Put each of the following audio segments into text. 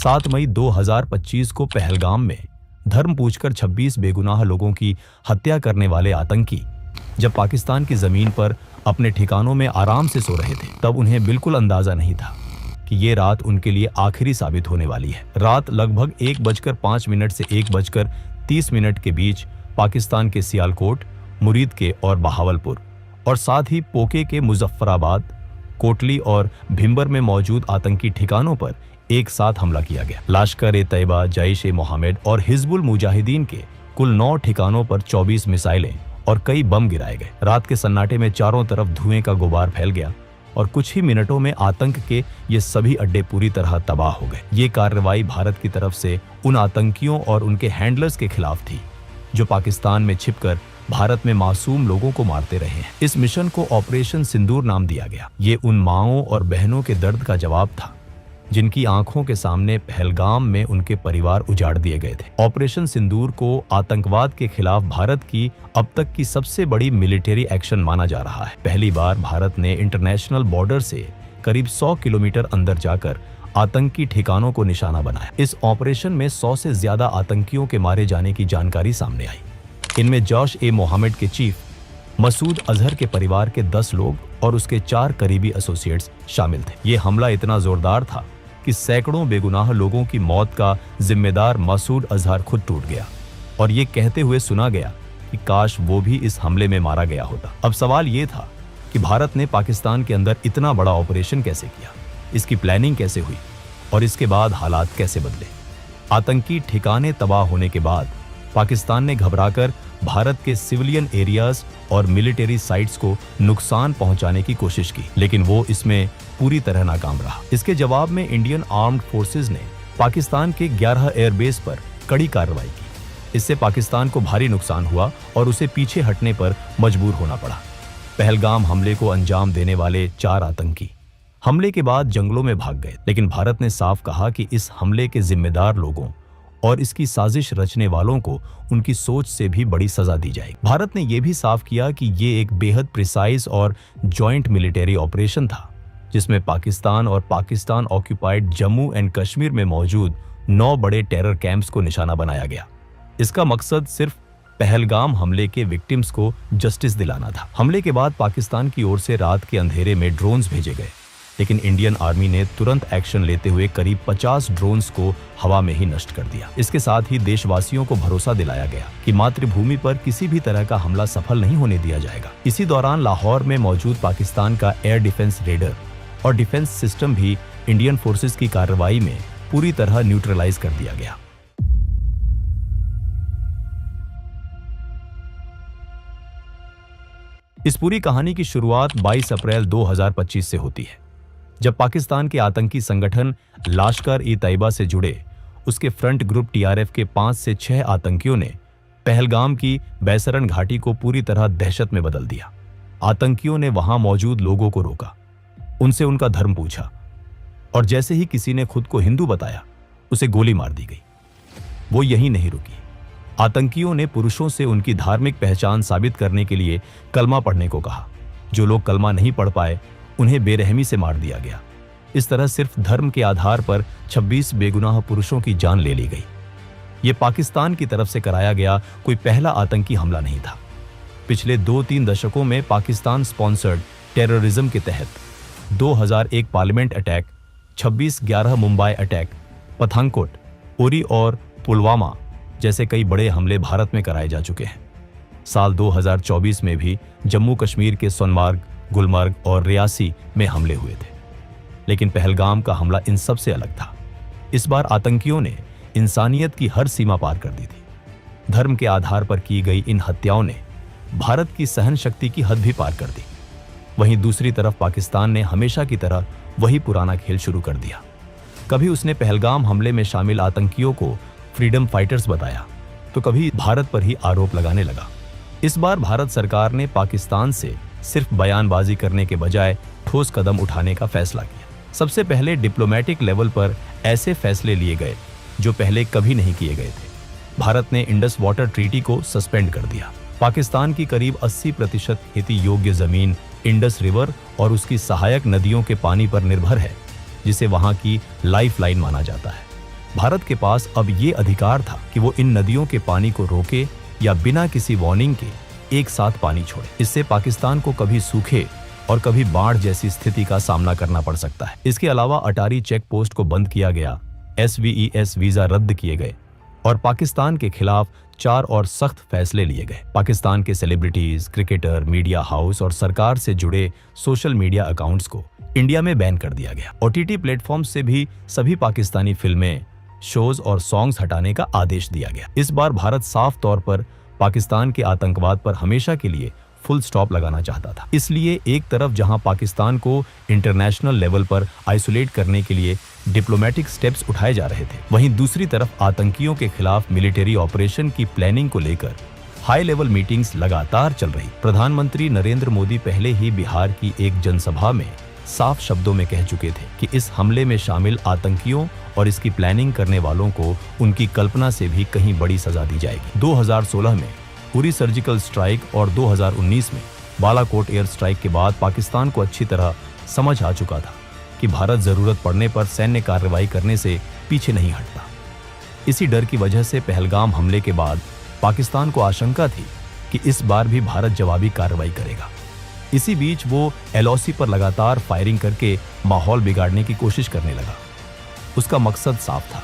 7 मई 2025 को पहलगाम में धर्म पूछकर 26 बेगुनाह लोगों की हत्या करने वाले आतंकी जब पाकिस्तान की जमीन पर अपने ठिकानों में आराम से सो रहे थे, तब उन्हें बिल्कुल अंदाजा नहीं था कि ये रात उनके लिए आखिरी साबित होने वाली है। रात लगभग 1:05 से 1:30 के बीच पाकिस्तान के सियालकोट, मुरीद के और बहावलपुर और साथ ही पोके के मुजफ्फराबाद, कोटली और भिंबर में मौजूद आतंकी ठिकानों पर एक साथ हमला किया गया। लश्कर-ए-तैयबा, जैश-ए-मोहम्मद और हिजबुल मुजाहिदीन के कुल 9 ठिकानों पर 24 मिसाइलें और कई बम गिराए गए। रात के सन्नाटे में चारों तरफ धुएं का गुबार फैल गया और कुछ ही मिनटों में आतंक के ये सभी अड्डे पूरी तरह तबाह हो गए। ये कार्रवाई भारत की तरफ से उन आतंकियों और उनके हैंडलर्स के खिलाफ थी जो पाकिस्तान में छिपकर भारत में मासूम लोगों को मारते रहे हैं। इस मिशन को ऑपरेशन सिंदूर नाम दिया गया। ये उन माँओं और बहनों के दर्द का जवाब था जिनकी आंखों के सामने पहलगाम में उनके परिवार उजाड़ दिए गए थे। ऑपरेशन सिंदूर को आतंकवाद के खिलाफ भारत की अब तक की सबसे बड़ी मिलिट्री एक्शन माना जा रहा है। पहली बार भारत ने इंटरनेशनल बॉर्डर से करीब 100 किलोमीटर अंदर जाकर आतंकी ठिकानों को निशाना बनाया। इस ऑपरेशन में 100 से ज्यादा आतंकियों के मारे जाने की जानकारी सामने आई। इनमें जैश-ए-मोहम्मद के चीफ मसूद अजहर के परिवार के 10 लोग और उसके 4 करीबी एसोसिएट्स शामिल थे। ये हमला इतना जोरदार था कि सैकड़ों बेगुनाह लोगों की मौत का जिम्मेदार मसूद अजहर खुद टूट गया और ये कहते हुए सुना गया कि काश वो भी इस हमले में मारा गया होता। अब सवाल ये था कि भारत ने पाकिस्तान के अंदर इतना बड़ा ऑपरेशन कैसे किया, इसकी प्लानिंग कैसे हुई और इसके बाद हालात कैसे बदले। आतंकी ठिकाने तबाह होने के बाद पाकिस्तान ने घबराकर भारत के सिविलियन एरियाज और मिलिट्री साइट्स को नुकसान पहुंचाने की कोशिश की, लेकिन वो इसमें पूरी तरह नाकाम रहा। इसके जवाब में इंडियन आर्म्ड फोर्सेस ने पाकिस्तान के 11 एयरबेस पर कड़ी कार्रवाई की। इससे पाकिस्तान को भारी नुकसान हुआ और उसे पीछे हटने पर मजबूर होना पड़ा। पहलगाम हमले को अंजाम देने वाले 4 आतंकी हमले के बाद जंगलों में भाग गए, लेकिन भारत ने साफ कहा कि इस हमले के जिम्मेदार लोगों और इसकी साजिश रचने वालों को उनकी सोच से भी बड़ी सजा दी जाएगी। भारत ने यह भी साफ किया कि ये एक बेहद प्रिसाइज और जॉइंट मिलिट्री ऑपरेशन था जिसमें पाकिस्तान और पाकिस्तान ऑक्यूपाइड जम्मू एंड कश्मीर में मौजूद 9 बड़े टेरर कैंप्स को निशाना बनाया गया। इसका मकसद सिर्फ पहलगाम हमले के विक्टिम्स को जस्टिस दिलाना था। हमले के बाद पाकिस्तान की ओर से रात के अंधेरे में ड्रोन्स भेजे गए, लेकिन इंडियन आर्मी ने तुरंत एक्शन लेते हुए करीब 50 ड्रोन्स को हवा में ही नष्ट कर दिया। इसके साथ ही देशवासियों को भरोसा दिलाया गया कि मातृभूमि पर किसी भी तरह का हमला सफल नहीं होने दिया जाएगा। इसी दौरान लाहौर में मौजूद पाकिस्तान का एयर डिफेंस रेडर और डिफेंस सिस्टम भी इंडियन फोर्सेस की कार्रवाई में पूरी तरह न्यूट्रलाइज कर दिया गया। इस पूरी कहानी की शुरुआत 22 अप्रैल 2025 से होती है, जब पाकिस्तान के आतंकी संगठन लश्कर-ए-तैयबा से जुड़े उसके फ्रंट ग्रुप टीआरएफ के 5 से 6 आतंकियों ने पहलगाम की बैसरन घाटी को पूरी तरह दहशत में बदल दिया। आतंकियों ने वहां मौजूद लोगों को रोका, उनसे उनका धर्म पूछा और जैसे ही किसी ने खुद को हिंदू बताया, उसे गोली मार दी गई। वो यहीं नहीं रुकी। आतंकियों ने पुरुषों से उनकी धार्मिक पहचान साबित करने के लिए कलमा पढ़ने को कहा। जो लोग कलमा नहीं पढ़ पाए, उन्हें बेरहमी से मार दिया गया। इस तरह सिर्फ धर्म के आधार पर 26 बेगुनाह पुरुषों की जान ले ली गई। ये पाकिस्तान की तरफ से कराया गया कोई पहला आतंकी हमला नहीं था। पिछले 2-3 दशकों में पाकिस्तान स्पॉन्सर्ड टेररिज्म के तहत 2001 parliament attack, 26/11 Mumbai attack, Pathankot, Uri और पुलवामा जैसे कई बड़े हमले भारत में कराए जा चुके हैं। साल 2024 में भी जम्मू कश्मीर के सोनमार्ग, गुलमर्ग और रियासी में हमले हुए थे, लेकिन पहलगाम का हमला इन सब से अलग था। इस बार आतंकियों ने इंसानियत की हर सीमा पार कर दी थी। धर्म के आधार पर की गई इन हत्याओं ने भारत की सहन शक्ति की हद भी पार कर दी। वहीं दूसरी तरफ पाकिस्तान ने हमेशा की तरह वही पुराना खेल शुरू कर दिया। कभी उसने पहलगाम हमले में शामिल आतंकियों को फ्रीडम फाइटर्स बताया, तो कभी भारत पर ही आरोप लगाने लगा। इस बार भारत सरकार ने पाकिस्तान से सिर्फ बयानबाजी करने के बजाय ठोस कदम उठाने का फैसला किया। सबसे पहले डिप्लोमेटिक लेवल पर ऐसे फैसले लिए गए जो पहले कभी नहीं किए गए थे। भारत ने इंडस वाटर ट्रीटी को सस्पेंड कर दिया। पाकिस्तान की करीब 80% खेती योग्य जमीन इंडस रिवर और उसकी सहायक नदियों के पानी पर निर्भर है, जिसे वहां की लाइफलाइन माना जाता है। भारत के पास अब ये अधिकार था कि वो इन नदियों के पानी को रोके या बिना किसी वार्निंग के एक साथ पानी छोड़े। इससे पाकिस्तान को कभी सूखे और कभी बाढ़ जैसी स्थिति का सामना करना पड़ सकता है। इसके अलावा अटारी चेक पोस्ट को बंद किया गया, SVES वीजा रद्द किए गए और पाकिस्तान के खिलाफ 4 और सख्त फैसले लिए गए। पाकिस्तान के सेलिब्रिटीज, क्रिकेटर, मीडिया हाउस और सरकार से जुड़े सोशल मीडिया अकाउंट्स को इंडिया में बैन कर दिया गया। OTT प्लेटफॉर्म से भी सभी पाकिस्तानी फिल्में, शोज और सॉन्ग्स हटाने का आदेश दिया गया। इस बार भारत साफ तौर पर पाकिस्तान के आतंकवाद पर हमेशा के लिए फुल स्टॉप लगाना चाहता था। इसलिए एक तरफ जहां पाकिस्तान को इंटरनेशनल लेवल पर आइसोलेट करने के लिए डिप्लोमेटिक स्टेप्स उठाए जा रहे थे, वहीं दूसरी तरफ आतंकियों के खिलाफ मिलिट्री ऑपरेशन की प्लानिंग को लेकर हाई लेवल मीटिंग्स लगातार चल रही। प्रधानमंत्री नरेंद्र मोदी पहले ही बिहार की एक जनसभा में साफ शब्दों में कह चुके थे कि इस हमले में शामिल आतंकियों और इसकी प्लानिंग करने वालों को उनकी कल्पना से भी कहीं बड़ी सजा दी जाएगी। 2016 में उरी सर्जिकल स्ट्राइक और 2019 में बालाकोट एयर स्ट्राइक के बाद पाकिस्तान को अच्छी तरह समझ आ चुका था कि भारत जरूरत पड़ने पर सैन्य कार्रवाई करने से पीछे नहीं हटता। इसी डर की वजह से पहलगाम हमले के बाद पाकिस्तान को आशंका थी कि इस बार भी भारत जवाबी कार्रवाई करेगा। इसी बीच वो LOC पर लगातार फायरिंग करके माहौल बिगाड़ने की कोशिश करने लगा। उसका मकसद साफ था,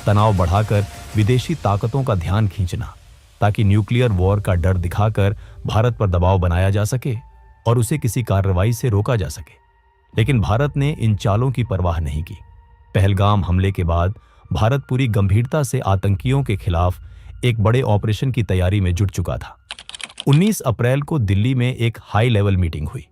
तनाव बढ़ाकर विदेशी ताकतों का ध्यान खींचना, ताकि न्यूक्लियर वॉर का डर दिखाकर भारत पर दबाव बनाया जा सके और उसे किसी कार्रवाई से रोका जा सके। लेकिन भारत ने इन चालों की परवाह नहीं की। पहलगाम हमले के बाद भारत पूरी गंभीरता से आतंकियों के खिलाफ एक बड़े ऑपरेशन की तैयारी में जुट चुका था। 19 अप्रैल को दिल्ली में एक हाई लेवल मीटिंग हुई।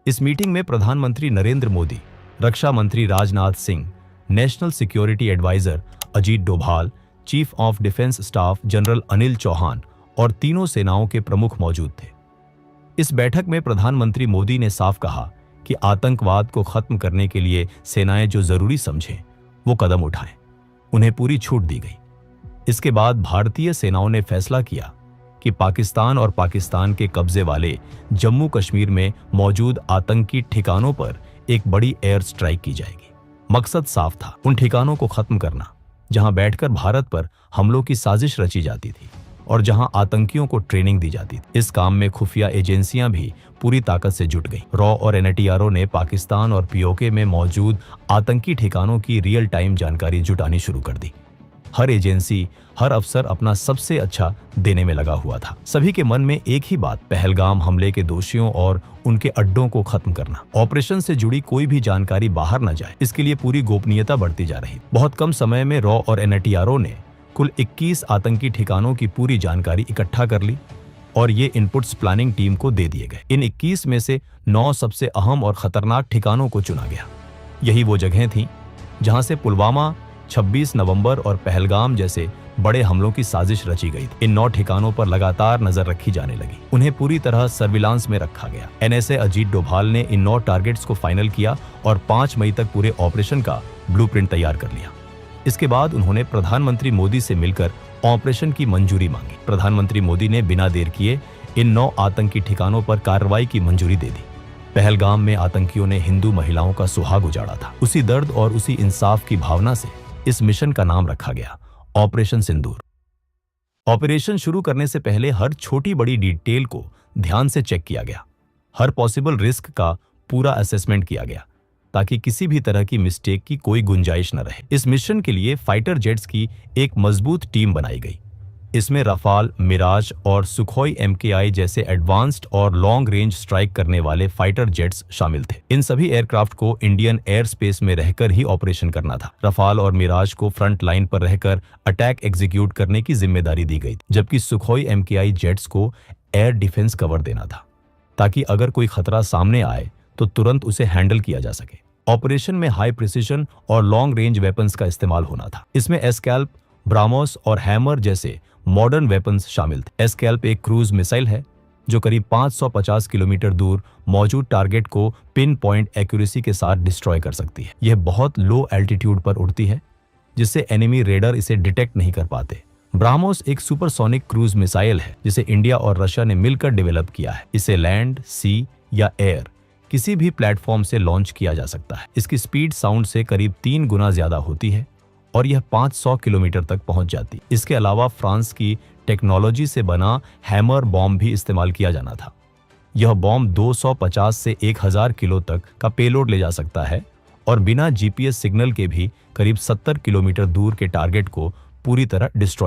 इस मीटिंग में प्रधानमंत्री नरेंद्र मोदी, रक्षा मंत्री Rajnath Singh, national security adviser Ajit Doval, chief of defence staff general Anil Chauhan और तीनों सेनाओं के प्रमुख मौजूद थे। इस बैठक में प्रधानमंत्री मोदी ने साफ कहा कि आतंकवाद को खत्म करने के लिए सेनाएं जो जरूरी समझें वो कदम उठाएं। उन्हें पूरी छूट दी गई। इसके बाद भारतीय सेनाओं ने फैसला किया कि पाकिस्तान और पाकिस्तान के कब्जे वाले जम्मू कश्मीर में मौजूद आतंकी ठिकानों पर एक बड़ी एयर स्ट्राइक की जाएगी। मकसद साफ था, उन ठिकानों को खत्म करना जहां बैठकर भारत पर हमलों की साजिश रची जाती थी और जहां आतंकियों को ट्रेनिंग दी जाती थी। इस काम में खुफिया एजेंसियां भी पूरी ताकत से जुट गईं। रॉ और NTRO ने पाकिस्तान और POK में मौजूद आतंकी ठिकानों की रियल टाइम जानकारी जुटानी शुरू कर दी। हर एजेंसी, हर अफसर अपना सबसे अच्छा देने में लगा हुआ था। सभी के मन में एक ही बात, पहलगाम हमले के दोषियों और उनके अड्डों को खत्म करना। ऑपरेशन से जुड़ी कोई भी जानकारी बाहर न जाए, इसके लिए पूरी गोपनीयता बढ़ती जा रही। बहुत कम समय में रॉ और NTRO ने कुल 21 आतंकी ठिकानों की पूरी जानकारी इकट्ठा कर ली और ये इनपुट्स प्लानिंग टीम को दे दिए गए। इन 21 में से 9 सबसे अहम और खतरनाक ठिकानों को चुना गया। यही वो जगहें थीं जहां से पुलवामा, 26 नवंबर और पहलगाम जैसे बड़े हमलों की साजिश रची गई थी। इन 9 ठिकानों पर लगातार नजर रखी जाने लगी। उन्हें पूरी तरह सर्विलांस में रखा गया। NSA अजीत डोभाल ने इन 9 टारगेट्स को फाइनल किया और 5 मई तक पूरे ऑपरेशन का ब्लूप्रिंट तैयार कर लिया। इसके बाद उन्होंने प्रधानमंत्री मोदी से मिलकर ऑपरेशन की मंजूरी मांगी। प्रधानमंत्री मोदी ने बिना देर किए इन 9 आतंकी ठिकानों पर कार्रवाई की मंजूरी दे दी। पहलगाम में आतंकियों ने हिंदू महिलाओं का सुहाग उजाड़ा था। उसी दर्द और उसी इंसाफ की भावना से इस मिशन का नाम रखा गया, ऑपरेशन सिंदूर। ऑपरेशन शुरू करने से पहले हर छोटी बड़ी डिटेल को ध्यान से चेक किया गया। हर पॉसिबल रिस्क का पूरा असेसमेंट किया गया ताकि किसी भी तरह की मिस्टेक की कोई गुंजाइश न रहे। इस मिशन के लिए फाइटर जेट्स की एक मजबूत टीम बनाई गई। इसमें रफाल, मिराज और सुखोई MKI जैसे एडवांस्ड और लॉन्ग रेंज स्ट्राइक करने वाले फाइटर जेट्स शामिल थे। इन सभी एयरक्राफ्ट को इंडियन एयर स्पेस में रहकर ही ऑपरेशन करना था। रफाल और मिराज को फ्रंट लाइन पर रहकर अटैक एग्जीक्यूट करने की जिम्मेदारी दी गई, जबकि सुखोई MKI जेट्स को एयर डिफेंस कवर देना था ताकि अगर कोई खतरा सामने आए तो तुरंत उसे हैंडल किया जा सके। ऑपरेशन में हाई प्रिसिशन और लॉन्ग रेंज वेपन्स का इस्तेमाल होना था। इसमें एस्कैल्प, ब्रामोस और हैमर जैसे मॉडर्न वेपन्स शामिल थे। एस्कैल्प एक क्रूज मिसाइल है जो करीब 550 किलोमीटर दूर मौजूद टारगेट को पिन पॉइंट एक्यूरेसी के साथ डिस्ट्रॉय कर सकती है। यह बहुत लो एल्टीट्यूड पर उड़ती है जिससे एनिमी रेडर इसे डिटेक्ट नहीं कर पाते। ब्राह्मोस एक सुपरसोनिक क्रूज मिसाइल है जिसे इंडिया और रशिया ने मिलकर डेवलप किया है। इसे लैंड, सी या एयर किसी भी प्लेटफॉर्म से लॉन्च किया जा सकता है। इसकी स्पीड साउंड से करीब 3 गुना ज्यादा होती है और यह 500 किलोमीटर तक पहुंच जाती। इसके अलावा फ्रांस की टेक्नोलॉजी से बना हैमर बॉम्ब भी इस्तेमाल किया जाना था। यह बॉम्ब 250 से 1000 किलो तक का पेलोड ले जा सकता है और बिना जीपीएस सिग्नल के भी करीब 70 किलोमीटर दूर के टारगेट को पूरी तरह डिस्ट्रॉय